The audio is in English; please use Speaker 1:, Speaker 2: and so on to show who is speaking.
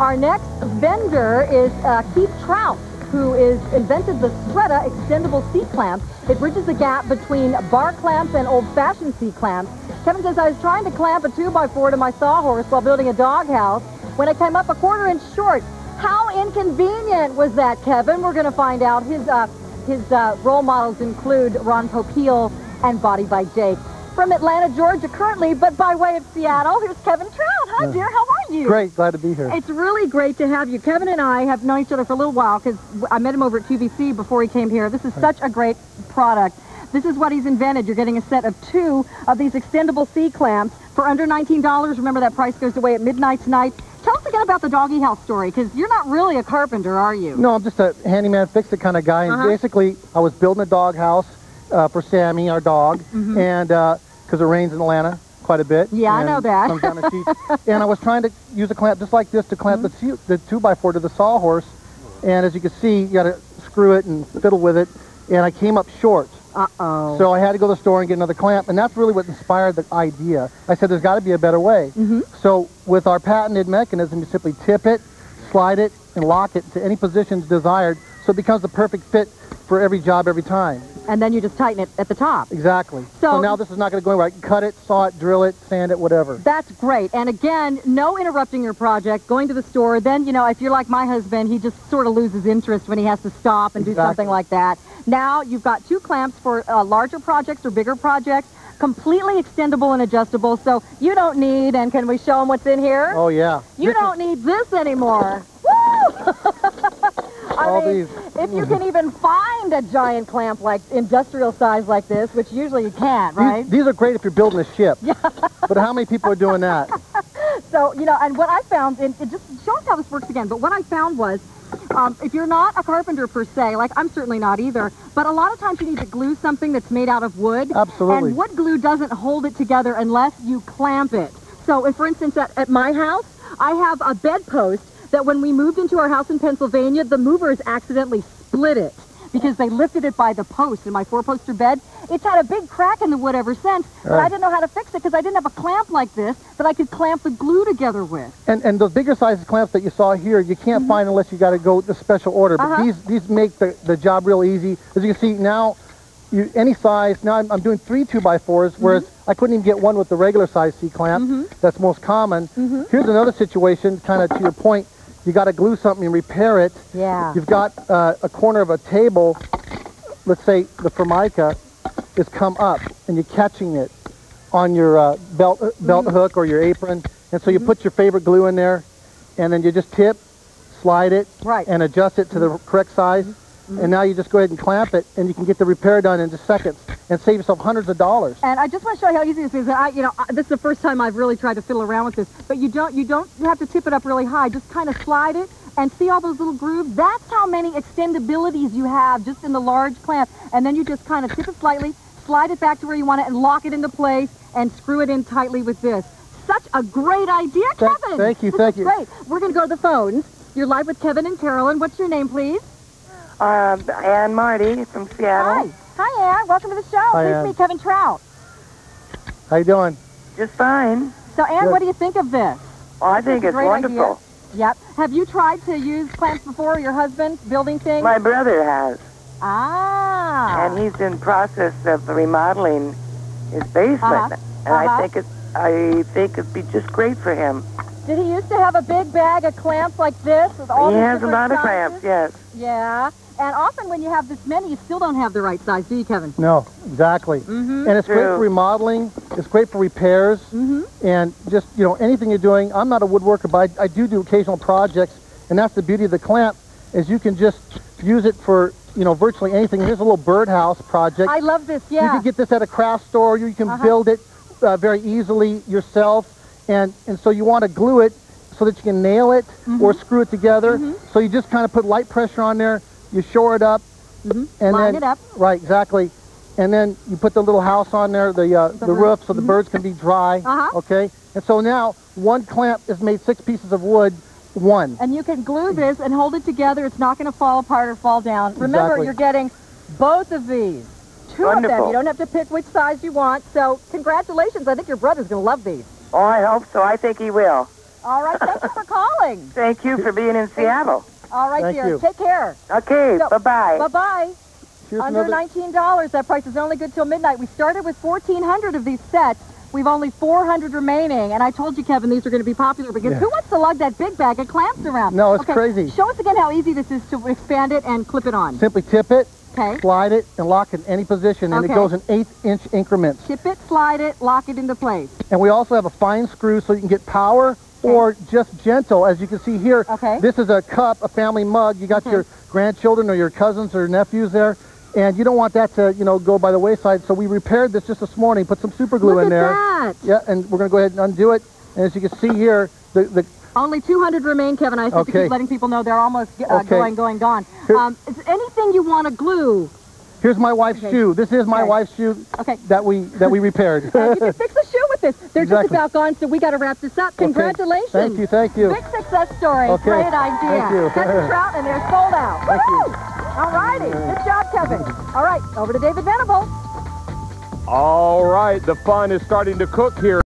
Speaker 1: Our next vendor is Keith Trout, who invented the Stretta Extendable C-clamp. It bridges the gap between bar clamps and old-fashioned C-clamps. Kevin says, I was trying to clamp a 2x4 to my sawhorse while building a doghouse when I came up a 1/4 inch short. How inconvenient was that, Kevin? We're going to find out. His role models include Ron Popeil and Body by Jake. From Atlanta, Georgia, currently, but by way of Seattle, here's Kevin Trout. Hi, dear. How are you?
Speaker 2: Great. Glad to be here.
Speaker 1: It's really great to have you. Kevin and I have known each other for a little while because I met him over at QVC before he came here. This is such a great product. This is what he's invented. You're getting a set of 2 of these extendable C-clamps for under $19. Remember, that price goes away at midnight tonight. Tell us again about the doggy house story, because you're not really a carpenter, are you?
Speaker 2: No, I'm just a handyman, fix-it kind of guy. And basically, I was building a dog house for Sammy, our dog, and because it rains in Atlanta quite a bit.
Speaker 1: Yeah, I know that.
Speaker 2: Comes down the sheet. And I was trying to use a clamp just like this to clamp the 2x4 to the sawhorse. And as you can see, you got to screw it and fiddle with it. And I came up short.
Speaker 1: Uh-oh.
Speaker 2: So I had to go to the store and get another clamp, and that's really what inspired the idea. I said, there's got to be a better way. So with our patented mechanism, you simply tip it, slide it, and lock it to any positions desired, so it becomes the perfect fit for every job every time.
Speaker 1: And then you just tighten it at the top.
Speaker 2: Exactly. So now this is not going to go anywhere. I can cut it, saw it, drill it, sand it, whatever.
Speaker 1: That's great. And again, no interrupting your project, going to the store. Then, you know, if you're like my husband, he just sort of loses interest when he has to stop and do something like that. Now you've got 2 clamps for larger projects or bigger projects, completely extendable and adjustable. So you don't need, and can we show them what's in here?
Speaker 2: Oh, yeah.
Speaker 1: You don't need this anymore. Woo! I mean, if you can even find a giant clamp like industrial size like this, which usually you can't, right?
Speaker 2: These are great if you're building a ship. Yeah. But how many people are doing that?
Speaker 1: So, you know, and what I found, and it just shows how this works again, but what I found was, if you're not a carpenter per se, like I'm certainly not either, but a lot of times you need to glue something that's made out of wood.
Speaker 2: Absolutely.
Speaker 1: And wood glue doesn't hold it together unless you clamp it. So, if, for instance, at my house, I have a bedpost that when we moved into our house in Pennsylvania, the movers accidentally split it because they lifted it by the post in my 4-poster bed. It's had a big crack in the wood ever since, but I didn't know how to fix it because I didn't have a clamp like this that I could clamp the glue together with.
Speaker 2: And those bigger size clamps that you saw here, you can't find unless you got to go to special order. But these make the job real easy. As you can see now, any size. Now I'm doing 3 2x4s, whereas I couldn't even get one with the regular size C-clamp. That's most common. Here's another situation, kind of to your point. You got to glue something and repair it.
Speaker 1: Yeah.
Speaker 2: You've got a corner of a table. Let's say the formica is come up, and you're catching it on your belt hook or your apron. And so you put your favorite glue in there, and then you just tip, slide it, and adjust it to the correct size. And now you just go ahead and clamp it, and you can get the repair done in just seconds and save yourself hundreds of dollars.
Speaker 1: And I just want to show you how easy this is. This is the first time I've really tried to fiddle around with this. But you don't have to tip it up really high. Just kind of slide it and see all those little grooves. That's how many extendabilities you have just in the large clamp. And then you just kind of tip it slightly, slide it back to where you want it, and lock it into place and screw it in tightly with this. Such a great idea, Kevin.
Speaker 2: Thank you.
Speaker 1: Great. We're going to go to the phones. You're live with Kevin and Carolyn. What's your name, please?
Speaker 3: Ann Marty from Seattle.
Speaker 1: Hi, Ann. Welcome to the show. Please meet Kevin Trout.
Speaker 2: How you doing?
Speaker 3: Just fine.
Speaker 1: So, Ann, what do you think of this?
Speaker 3: Well, I think it's wonderful.
Speaker 1: Idea. Yep. Have you tried to use clamps before, your husband, building things?
Speaker 3: My brother has.
Speaker 1: Ah.
Speaker 3: And he's in process of remodeling his basement. And I think it'd be just great for him.
Speaker 1: Did he used to have a big bag of clamps like this with all these different sizes?
Speaker 3: He has a lot of clamps, yes.
Speaker 1: Yeah. And often when you have this many, you still don't have the right size, do you, Kevin?
Speaker 2: No, exactly. And it's great for remodeling. It's great for repairs. And just, you know, anything you're doing. I'm not a woodworker, but I do occasional projects. And that's the beauty of the clamp, is you can just use it for, you know, virtually anything. Here's a little birdhouse project.
Speaker 1: I love this, yeah.
Speaker 2: You can get this at a craft store. You can build it very easily yourself. And so you want to glue it so that you can nail it or screw it together. So you just kind of put light pressure on there. You shore it up, and
Speaker 1: line it up.
Speaker 2: Right, exactly. And then you put the little house on there, the roof, so the birds can be dry. Okay. And so now one clamp is made 6 pieces of wood, one.
Speaker 1: And you can glue this and hold it together. It's not going to fall apart or fall down. Remember, you're getting both of these. 2 of them. You don't have to pick which size you want. So congratulations. I think your brother's going to love these.
Speaker 3: Oh, I hope so. I think he will.
Speaker 1: All right, thank you for calling.
Speaker 3: Thank you for being in Seattle.
Speaker 1: All right,
Speaker 2: Thank
Speaker 1: dear.
Speaker 2: you.
Speaker 1: Take care.
Speaker 3: Okay,
Speaker 1: So,
Speaker 3: bye-bye.
Speaker 1: Bye-bye.
Speaker 2: Here's
Speaker 1: Under
Speaker 2: another-
Speaker 1: $19. That price is only good till midnight. We started with 1,400 of these sets. We've only 400 remaining. And I told you, Kevin, these are going to be popular because who wants to lug that big bag of clamps around?
Speaker 2: No, it's crazy.
Speaker 1: Show us again how easy this is to expand it and clip it on.
Speaker 2: Simply tip it,
Speaker 1: Okay.
Speaker 2: slide it, and lock it in any position, and it
Speaker 1: Okay.
Speaker 2: goes in 1/8-inch increments.
Speaker 1: Tip it, slide it, lock it into place.
Speaker 2: And we also have a fine screw so you can get power or just gentle. As you can see here,
Speaker 1: Okay.
Speaker 2: this is a cup, a family mug. You got your grandchildren or your cousins or nephews there, and you don't want that to, go by the wayside. So we repaired this just this morning, put some super glue
Speaker 1: Look
Speaker 2: in
Speaker 1: at
Speaker 2: there.
Speaker 1: that.
Speaker 2: Yeah, and we're going to go ahead and undo it. And as you can see here, the
Speaker 1: Only 200 remain, Kevin. I said to keep letting people know they're almost gone. Is there anything you want to glue?
Speaker 2: here's my wife's shoe. This is my wife's shoe that we repaired.
Speaker 1: You can fix a shoe with this. They're just
Speaker 2: Exactly.
Speaker 1: about gone, so we got to wrap this up. Congratulations.
Speaker 2: Thank you, thank you.
Speaker 1: Big success story.
Speaker 2: Okay.
Speaker 1: Great idea.
Speaker 2: Thank you.
Speaker 1: Catch a trout, and they're sold out.
Speaker 2: Thank you.
Speaker 1: Woo! All righty. Good job, Kevin. All right, over to David Venable.
Speaker 4: All right, the fun is starting to cook here.